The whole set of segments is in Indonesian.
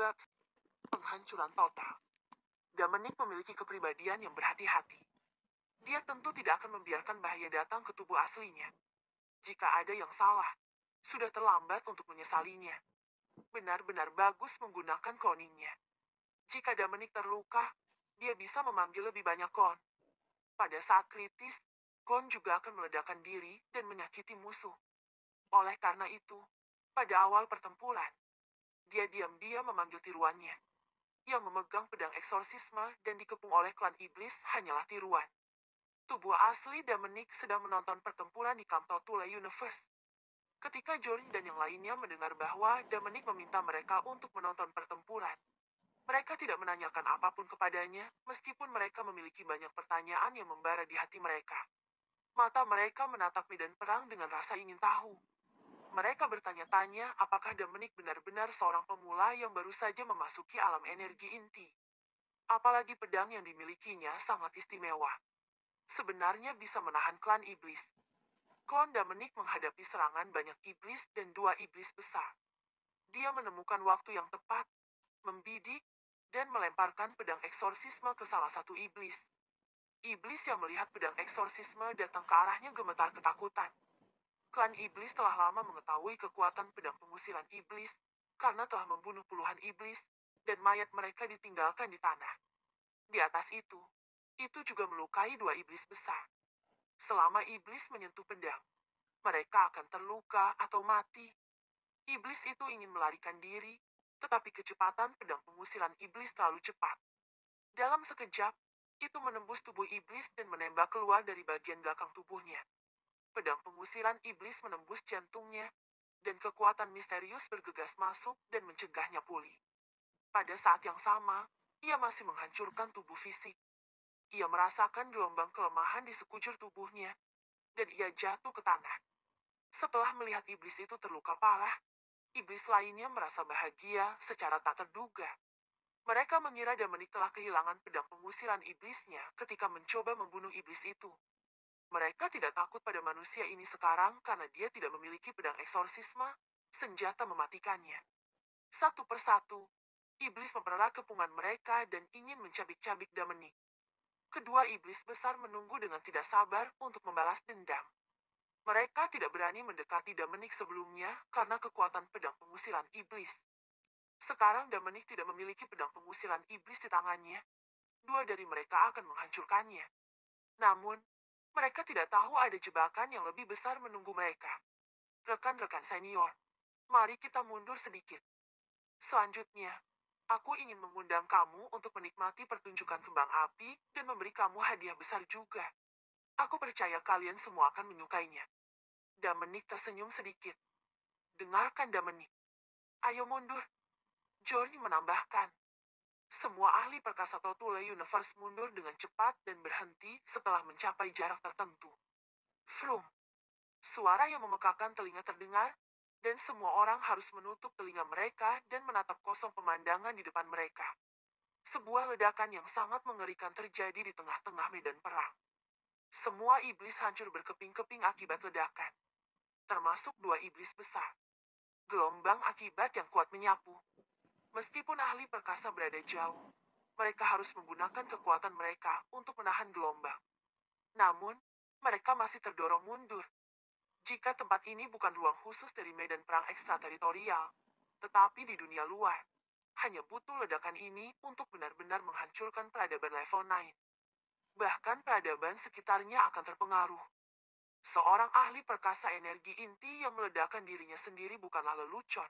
bab penghancuran total. Dominic memiliki kepribadian yang berhati-hati. Dia tentu tidak akan membiarkan bahaya datang ke tubuh aslinya. Jika ada yang salah, sudah terlambat untuk menyesalinya. Benar-benar bagus menggunakan cloningnya. Jika Dominic terluka, dia bisa memanggil lebih banyak klon. Pada saat kritis, klon juga akan meledakkan diri dan menyakiti musuh. Oleh karena itu, pada awal pertempuran, dia diam-diam memanggil tiruannya. Yang memegang pedang eksorsisme dan dikepung oleh klan iblis hanyalah tiruan. Tubuh asli Dominic sedang menonton pertempuran di Camp Totule Universe. Ketika Jory dan yang lainnya mendengar bahwa Dominic meminta mereka untuk menonton pertempuran, mereka tidak menanyakan apapun kepadanya, meskipun mereka memiliki banyak pertanyaan yang membara di hati mereka. Mata mereka menatap medan perang dengan rasa ingin tahu. Mereka bertanya-tanya apakah Dominic benar-benar seorang pemula yang baru saja memasuki alam energi inti. Apalagi pedang yang dimilikinya sangat istimewa. Sebenarnya bisa menahan klan iblis. Klon Dominic menghadapi serangan banyak iblis dan 2 iblis besar. Dia menemukan waktu yang tepat, membidik, dan melemparkan pedang eksorsisme ke salah satu iblis. Iblis yang melihat pedang eksorsisme datang ke arahnya gemetar ketakutan. Klan iblis telah lama mengetahui kekuatan pedang pengusiran iblis, karena telah membunuh puluhan iblis, dan mayat mereka ditinggalkan di tanah. Di atas itu juga melukai 2 iblis besar. Selama iblis menyentuh pedang, mereka akan terluka atau mati. Iblis itu ingin melarikan diri, tetapi kecepatan pedang pengusiran iblis terlalu cepat. Dalam sekejap, itu menembus tubuh iblis dan menembak keluar dari bagian belakang tubuhnya. Pedang pengusiran iblis menembus jantungnya, dan kekuatan misterius bergegas masuk dan mencegahnya pulih. Pada saat yang sama, ia masih menghancurkan tubuh fisik. Ia merasakan gelombang kelemahan di sekujur tubuhnya, dan ia jatuh ke tanah. Setelah melihat iblis itu terluka parah, iblis lainnya merasa bahagia secara tak terduga. Mereka mengira Dominic telah kehilangan pedang pengusiran iblisnya ketika mencoba membunuh iblis itu. Mereka tidak takut pada manusia ini sekarang karena dia tidak memiliki pedang eksorsisme, senjata mematikannya. Satu persatu, iblis mempererat kepungan mereka dan ingin mencabik-cabik Dominic. Kedua iblis besar menunggu dengan tidak sabar untuk membalas dendam. Mereka tidak berani mendekati Dominic sebelumnya karena kekuatan pedang pengusiran iblis. Sekarang Dominic tidak memiliki pedang pengusiran iblis di tangannya. 2 dari mereka akan menghancurkannya. Namun, mereka tidak tahu ada jebakan yang lebih besar menunggu mereka. Rekan-rekan senior, mari kita mundur sedikit. Selanjutnya, aku ingin mengundang kamu untuk menikmati pertunjukan kembang api dan memberi kamu hadiah besar juga. Aku percaya kalian semua akan menyukainya. Dominic tersenyum sedikit. Dengarkan Dominic. Ayo mundur. Jory menambahkan. Semua ahli perkasa Totule Universe mundur dengan cepat dan berhenti setelah mencapai jarak tertentu. Frum. Suara yang memekakan telinga terdengar, dan semua orang harus menutup telinga mereka dan menatap kosong pemandangan di depan mereka. Sebuah ledakan yang sangat mengerikan terjadi di tengah-tengah medan perang. Semua iblis hancur berkeping-keping akibat ledakan. Termasuk 2 iblis besar. Gelombang akibat yang kuat menyapu. Meskipun ahli perkasa berada jauh, mereka harus menggunakan kekuatan mereka untuk menahan gelombang. Namun, mereka masih terdorong mundur. Jika tempat ini bukan ruang khusus dari medan perang ekstrateritorial, tetapi di dunia luar, hanya butuh ledakan ini untuk benar-benar menghancurkan peradaban level 9. Bahkan peradaban sekitarnya akan terpengaruh. Seorang ahli perkasa energi inti yang meledakkan dirinya sendiri bukanlah lelucon.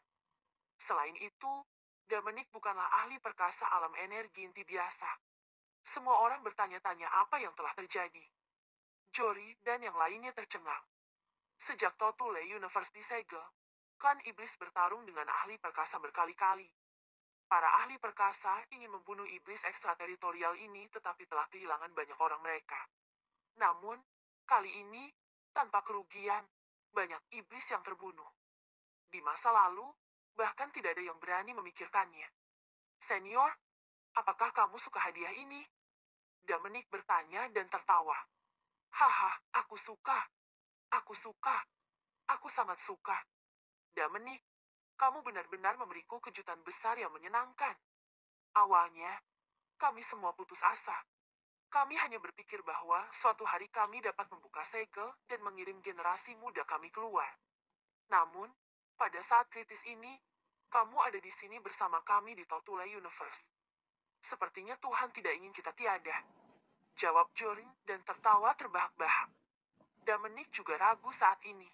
Selain itu, Dominic bukanlah ahli perkasa alam energi inti biasa. Semua orang bertanya-tanya apa yang telah terjadi. Jory dan yang lainnya tercengang. Sejak Totule Universe disegel, klan iblis bertarung dengan ahli perkasa berkali-kali. Para ahli perkasa ingin membunuh iblis ekstrateritorial ini tetapi telah kehilangan banyak orang mereka. Namun, kali ini, tanpa kerugian, banyak iblis yang terbunuh. Di masa lalu, bahkan tidak ada yang berani memikirkannya. Senior, apakah kamu suka hadiah ini? Dominic bertanya dan tertawa. Haha, aku suka. Aku suka. Aku sangat suka. Dominic, Kamu benar-benar memberiku kejutan besar yang menyenangkan. Awalnya, kami semua putus asa. Kami hanya berpikir bahwa suatu hari kami dapat membuka segel dan mengirim generasi muda kami keluar. Namun, pada saat kritis ini, kamu ada di sini bersama kami di Totule Universe. Sepertinya Tuhan tidak ingin kita tiada. Jawab Jorin dan tertawa terbahak-bahak. Dominic juga ragu saat ini.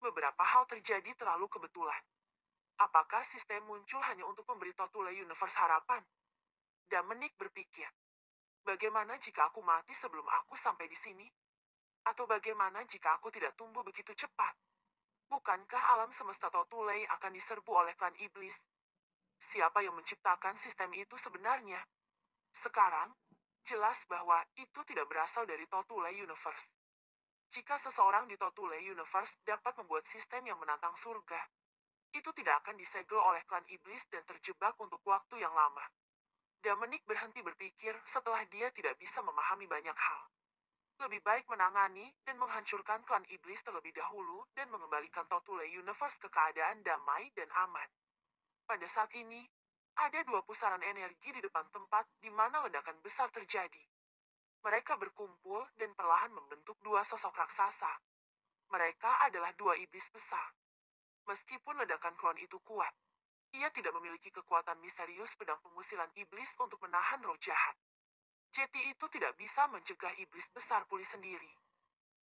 Beberapa hal terjadi terlalu kebetulan. Apakah sistem muncul hanya untuk memberi Totule Universe harapan? Dominic berpikir, bagaimana jika aku mati sebelum aku sampai di sini? Atau bagaimana jika aku tidak tumbuh begitu cepat? Bukankah alam semesta Totule akan diserbu oleh klan iblis? Siapa yang menciptakan sistem itu sebenarnya? Sekarang, jelas bahwa itu tidak berasal dari Totule Universe. Jika seseorang di Totule Universe dapat membuat sistem yang menantang surga, itu tidak akan disegel oleh klan iblis dan terjebak untuk waktu yang lama. Dominic berhenti berpikir setelah dia tidak bisa memahami banyak hal. Lebih baik menangani dan menghancurkan klan iblis terlebih dahulu dan mengembalikan Totule Universe ke keadaan damai dan aman. Pada saat ini, ada dua pusaran energi di depan tempat di mana ledakan besar terjadi. Mereka berkumpul dan perlahan membentuk dua sosok raksasa. Mereka adalah dua iblis besar. Meskipun ledakan klon itu kuat, ia tidak memiliki kekuatan misterius pedang pengusilan iblis untuk menahan roh jahat. Jeti itu tidak bisa mencegah iblis besar pulih sendiri.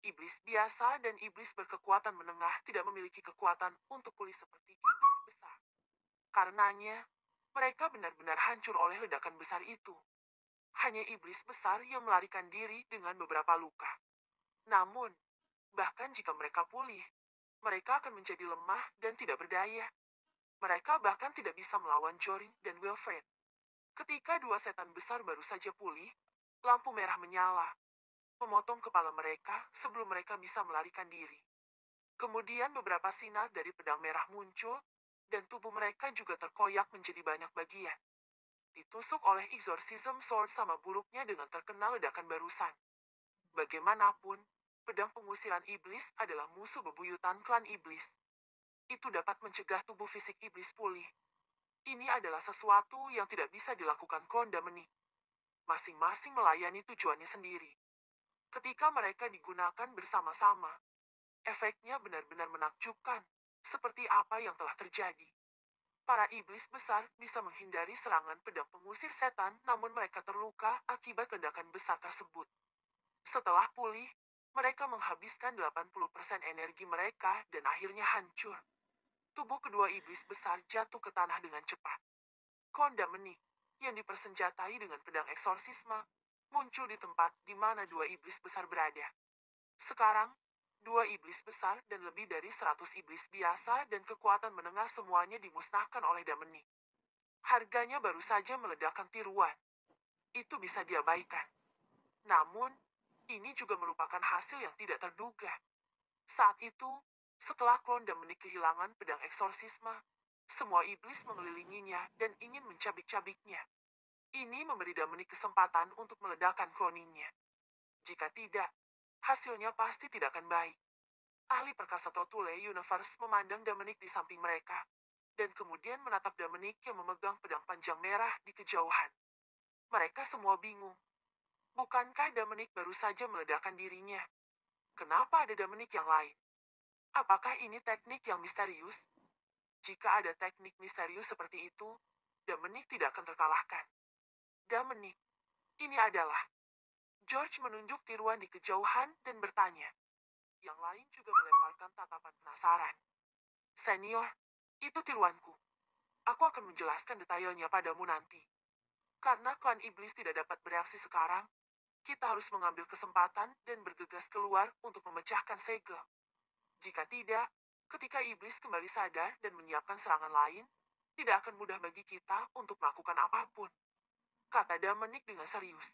Iblis biasa dan iblis berkekuatan menengah tidak memiliki kekuatan untuk pulih seperti iblis besar. Karenanya, mereka benar-benar hancur oleh ledakan besar itu. Hanya iblis besar yang melarikan diri dengan beberapa luka. Namun, bahkan jika mereka pulih, mereka akan menjadi lemah dan tidak berdaya. Mereka bahkan tidak bisa melawan Jorin dan Wilfred. Ketika dua setan besar baru saja pulih, lampu merah menyala, memotong kepala mereka sebelum mereka bisa melarikan diri. Kemudian beberapa sinar dari pedang merah muncul, dan tubuh mereka juga terkoyak menjadi banyak bagian. Ditusuk oleh Exorcism Sword sama buruknya dengan terkena ledakan barusan. Bagaimanapun, pedang pengusiran iblis adalah musuh bebuyutan klan iblis. Itu dapat mencegah tubuh fisik iblis pulih. Ini adalah sesuatu yang tidak bisa dilakukan klon Dominic. Masing-masing melayani tujuannya sendiri. Ketika mereka digunakan bersama-sama, efeknya benar-benar menakjubkan, seperti apa yang telah terjadi. Para iblis besar bisa menghindari serangan pedang pengusir setan, namun mereka terluka akibat ledakan besar tersebut. Setelah pulih, mereka menghabiskan 80% energi mereka dan akhirnya hancur. Tubuh kedua iblis besar jatuh ke tanah dengan cepat. Klon Dominic, yang dipersenjatai dengan pedang eksorsisme, muncul di tempat di mana dua iblis besar berada. Sekarang, dua iblis besar dan lebih dari 100 iblis biasa dan kekuatan menengah semuanya dimusnahkan oleh Dominic. Harganya baru saja meledakkan tiruan. Itu bisa diabaikan. Namun, ini juga merupakan hasil yang tidak terduga. Saat itu, setelah klon Dominic kehilangan pedang eksorsisme, semua iblis mengelilinginya dan ingin mencabik-cabiknya. Ini memberi Dominic kesempatan untuk meledakkan kloningnya. Jika tidak, hasilnya pasti tidak akan baik. Ahli perkasa Totule Universe memandang Dominic di samping mereka, dan kemudian menatap Dominic yang memegang pedang panjang merah di kejauhan. Mereka semua bingung. Bukankah Dominic baru saja meledakkan dirinya? Kenapa ada Dominic yang lain? Apakah ini teknik yang misterius? Jika ada teknik misterius seperti itu, Dominic tidak akan terkalahkan. Dominic, ini adalah... George menunjuk tiruan di kejauhan dan bertanya. Yang lain juga melemparkan tatapan penasaran. Senior, itu tiruanku. Aku akan menjelaskan detailnya padamu nanti. Karena klan iblis tidak dapat bereaksi sekarang, kita harus mengambil kesempatan dan bergegas keluar untuk memecahkan segel. Jika tidak, ketika iblis kembali sadar dan menyiapkan serangan lain, tidak akan mudah bagi kita untuk melakukan apapun. Kata Dominic dengan serius.